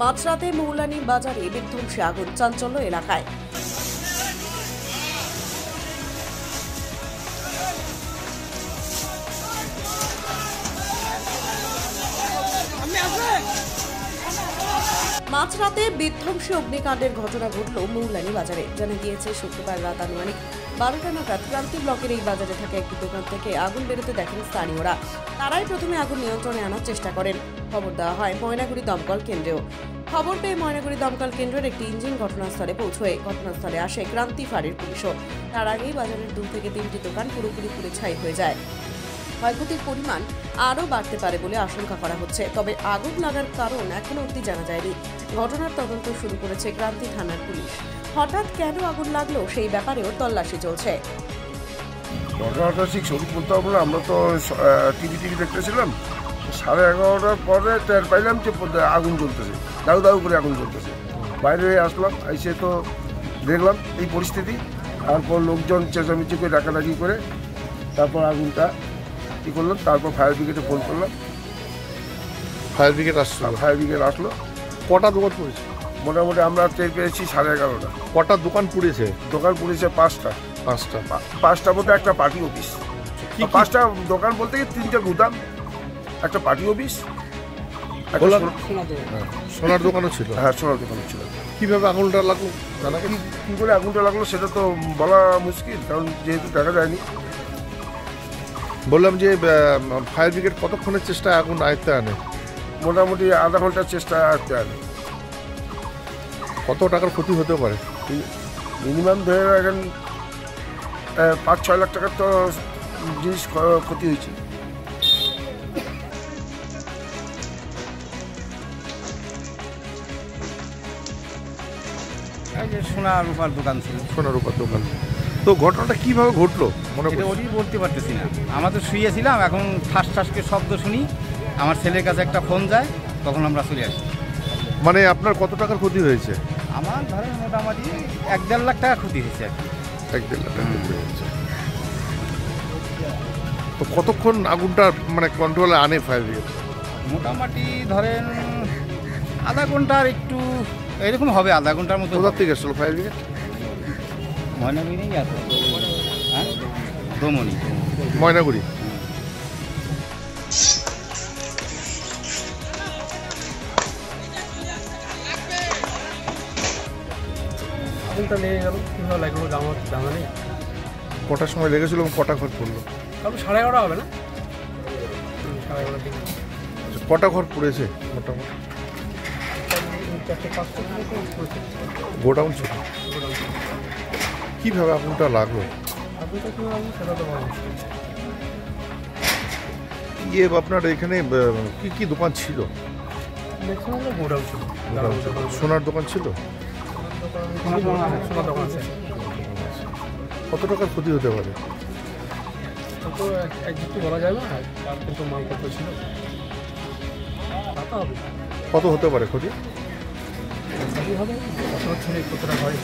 মাঝরাতে মৌলানি বাজারে বিধ্বংসী আগুন, চাঞ্চল্য এলাকায়। মাঝরাতে বিধ্বংসী অগ্নিকাণ্ডের ঘটনা ঘটল মৌলানি বাজারে। জানা গিয়েছে শুক্রবার রাত আনুমানিক 12টা নাগাদ ক্রান্তি ব্লকের এই বাজারে থাকা একটি দোকান থেকে আগুন বেরোতে দেখেন স্থানীয়রা। তারাই প্রথমে আগুন নিয়ন্ত্রণে আনার চেষ্টা করেন। খবর দেওয়া হয় ময়নাগুড়ি দমকল কেন্দ্রেও। খবর পেয়ে ময়নাগুড়ি দমকল কেন্দ্রের একটি ইঞ্জিন ঘটনাস্থলে পৌঁছয়। ঘটনাস্থলে আসে ক্রান্তি ফাঁড়ির পুলিশও। তার আগেই বাজারের 2 থেকে 3টি দোকান পুরোপুরি পুড়ে ছাই হয়ে যায়। ক্ষয়ক্ষতির পরিমাণ আরও বাড়তে পারে বলে আশঙ্কা করা হচ্ছে। তবে আগুন লাগার কারণ এখনো অবধি জানা যায়নি। ঘটনার তদন্ত শুরু করেছে ক্রান্তি থানার পুলিশ। হঠাৎ কেন আগুন লাগলো সেই ব্যাপারেও তল্লাশি চলছে। ঘটনাটা ঠিক সঠিক বলতে হবে না, আমরা তো টিভি দেখতেছিলাম। 11:30টার পরে টের পাইলাম যে আগুন জ্বলতেছে, দাউ দাউ করে আগুন জ্বলতেছে। বাইরে হয়ে আসলাম, এসে তো দেখলাম এই পরিস্থিতি। তারপর লোকজন চেঁচামেচি করে ডাকাডাকি করে তারপর আগুনটা কী করলাম, তারপর ফায়ার ব্রিগেডে ফোন করলাম। ফায়ার ব্রিগেড আসলো। কটা দোকান পুড়েছে? মোটামুটি আমরা টের পেয়েছি 11:30টা। কটা দোকান পুড়েছে? দোকান পুড়েছে 5টা। 5টা বলতে একটা পার্টি অফিস। 5টা দোকান বলতে 3টে গুদাম, একটা পার্টি অফিস, সোনার দোকানও ছিল। হ্যাঁ, সোনার দোকানও ছিল। কীভাবে আগুনটা লাগলো জানা গেছে? কী করে আগুনটা লাগলো সেটা তো বলা মুশকিল, কারণ যেহেতু দেখা যায়নি। বললাম যে ফায়ার ব্রিগেড কতক্ষণের চেষ্টায় আগুন আয়ত্তে আনে? মোটামুটি আধা ঘন্টার চেষ্টা আয়ত্তে আনে। কত টাকার ক্ষতি হতে পারে? মিনিমাম ধরে রাখেন 5-6 লাখ টাকার তো জিনিস ক্ষতি হয়েছে। সোনা রূপার দোকান ছিল। সোনা রূপার দোকান। তো ঘটনাটা কিভাবে ঘটলো মনে এটা ওরই বলতে পারতেছি না। আমরা তো শুয়েছিলাম, এখন ঠাসকে শব্দ শুনি, আমার ছেলের কাছে একটা ফোন যায়, তখন আমরা চলে আসি। মানে আপনার কত টাকার ক্ষতি হয়েছে? আমার ধরেন মোটামুটি 1-1.5 লাখ টাকা ক্ষতি হয়েছে আর কি। 1-1.5 লাখ টাকা ক্ষতি হয়েছে। তো কতক্ষণ আগুনটা মানে কন্ট্রোলে আনে ফায়ার ব্রিগেড? মোটামুটি ধরেন আধা ঘন্টার একটু এরকম হবে, আধা ঘন্টার মতো। কোথা থেকে আসলো ফায়ার ব্রিগেড? ময়নাগুড়ি আছে। হ্যাঁ, দমনি, ময়নাগুড়ি। আগুনটা লেগে গেল, কীভাবে লাগলো আমার জানা নেই। কটার সময় লেগেছিল এবং কটা ঘর পড়লো? কারণ 11:30 হবে না, 11:30 দিকে। কটা ঘর পড়েছে মোটামুটি? 4-5টা গোডাউন ছিল। কীভাবে আগুনটা লাগলো? আগুনটা কীভাবে সেটা তো বলা মুশকিল। আপনার এখানে কি কি দোকান ছিল? ম্যাক্সিমাম গোডাউন ছিল। সোনার দোকান ছিল। সোনার দোকান আছে। কত টাকার ক্ষতি হতে পারে? তো একদিকে বলা যায় না, তার কিন্তু মালপত্র ছিল। কত হতে পারে ক্ষতি? হবে, কত হচ্ছে কতটা হয়।